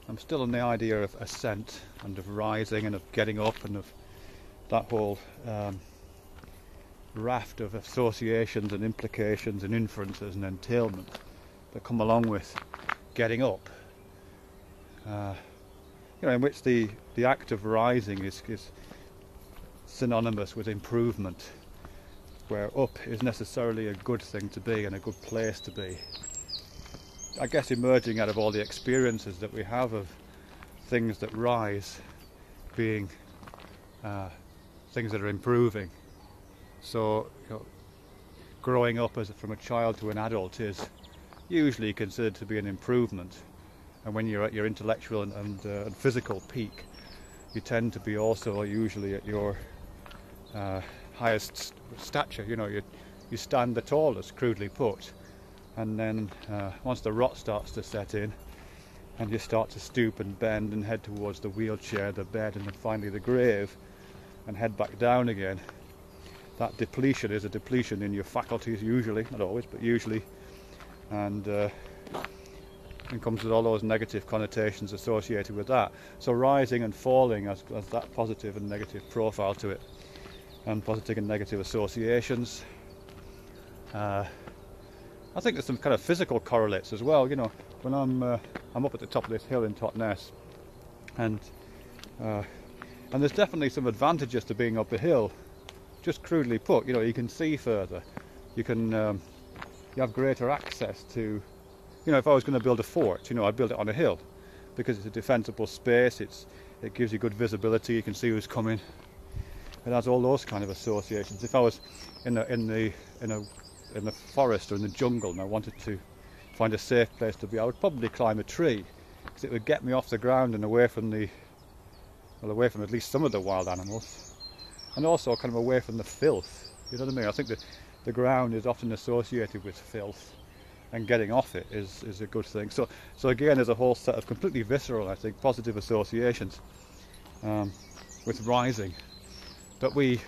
I'm still on the idea of ascent and of rising and of getting up and of that whole raft of associations and implications and inferences and entailment that come along with getting up. In which the act of rising is synonymous with improvement, where up is necessarily a good thing to be and a good place to be. I guess emerging out of all the experiences that we have of things that rise being things that are improving. So, growing up from a child to an adult is usually considered to be an improvement. And when you're at your intellectual and physical peak, you tend to be also usually at your highest stature. You stand the tallest, crudely put. And then once the rot starts to set in, and you start to stoop and bend and head towards the wheelchair, the bed, and then finally the grave, and head back down again, that depletion is a depletion in your faculties usually, not always, but usually, and it comes with all those negative connotations associated with that. So rising and falling has that positive and negative profile to it, and positive and negative associations. I think there's some kind of physical correlates as well. When I'm up at the top of this hill in Totnes, and there's definitely some advantages to being up a hill. Just crudely put, you can see further. You have greater access to. If I was going to build a fort, I'd build it on a hill because it's a defensible space. It gives you good visibility. You can see who's coming. It has all those kind of associations. If I was in the forest or in the jungle and I wanted to find a safe place to be, I would probably climb a tree because it would get me off the ground and away from at least some of the wild animals, and also kind of away from the filth. You know what I mean? I think that the ground is often associated with filth, and getting off it is a good thing. So again, there's a whole set of completely visceral, I think, positive associations with rising that we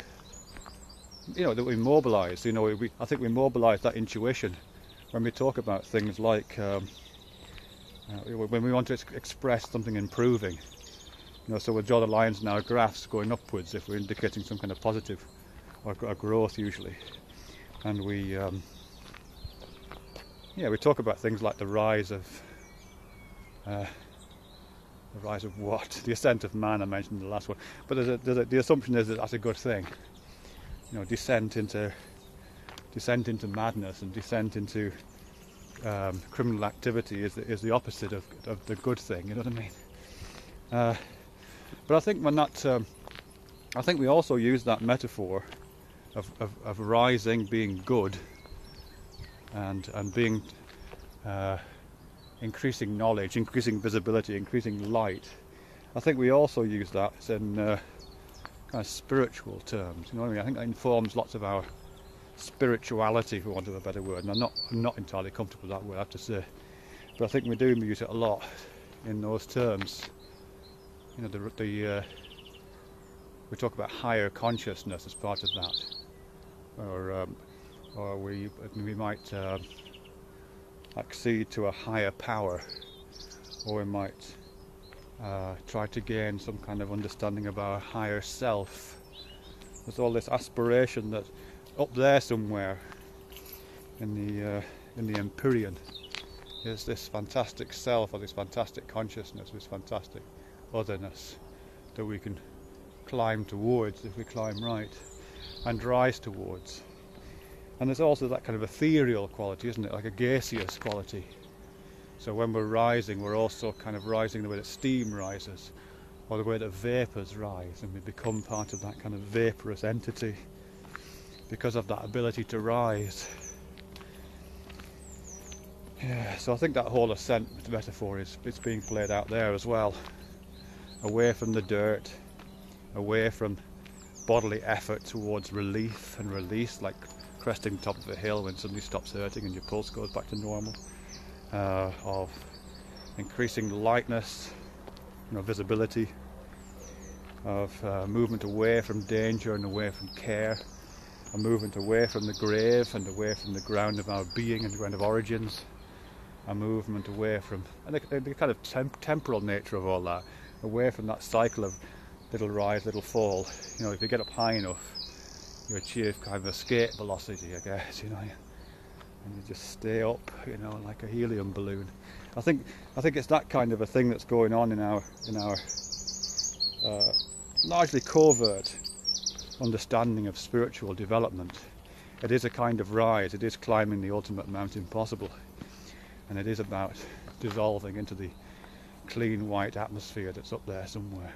mobilise. I think we mobilise that intuition when we talk about things like when we want to express something improving. So we'll draw the lines in our graphs going upwards if we're indicating some kind of positive or growth usually, and we talk about things like the rise of what? The ascent of man, I mentioned in the last one. But the assumption is that that's a good thing. Descent into madness and descent into criminal activity is the opposite of the good thing. You know what I mean? But I think I think we also use that metaphor of rising being good and being increasing knowledge, increasing visibility, increasing light. I think we also use that in kind of spiritual terms. You know what I mean? I think that informs lots of our spirituality, for want of a better word. And I'm not entirely comfortable with that word, I have to say. But I think we do use it a lot in those terms. We talk about higher consciousness as part of that, or we might accede to a higher power, or we might try to gain some kind of understanding of our higher self. There's all this aspiration that up there somewhere in the Empyrean is this fantastic self, or this fantastic consciousness, this fantastic otherness that we can climb towards if we climb right, and rise towards. And there's also that kind of ethereal quality, isn't it? Like a gaseous quality. So when we're rising, we're also kind of rising the way that steam rises, or the way that vapours rise, and we become part of that kind of vaporous entity because of that ability to rise. Yeah, so I think that whole ascent metaphor it's being played out there as well. Away from the dirt, away from bodily effort towards relief and release, like cresting the top of a hill when somebody stops hurting and your pulse goes back to normal, of increasing lightness, visibility, of movement away from danger and away from care, a movement away from the grave and away from the ground of our being and the ground of origins, a movement away from, and the kind of temporal nature of all that, away from that cycle of little rise, little fall. You know, if you get up high enough, you achieve kind of escape velocity, I guess, you know, and you just stay up, you know, like a helium balloon. I think it's that kind of a thing that's going on in our largely covert understanding of spiritual development. It is a kind of rise, it is climbing the ultimate mountain possible, and it is about dissolving into the clean white atmosphere that's up there somewhere.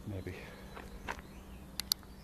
Maybe.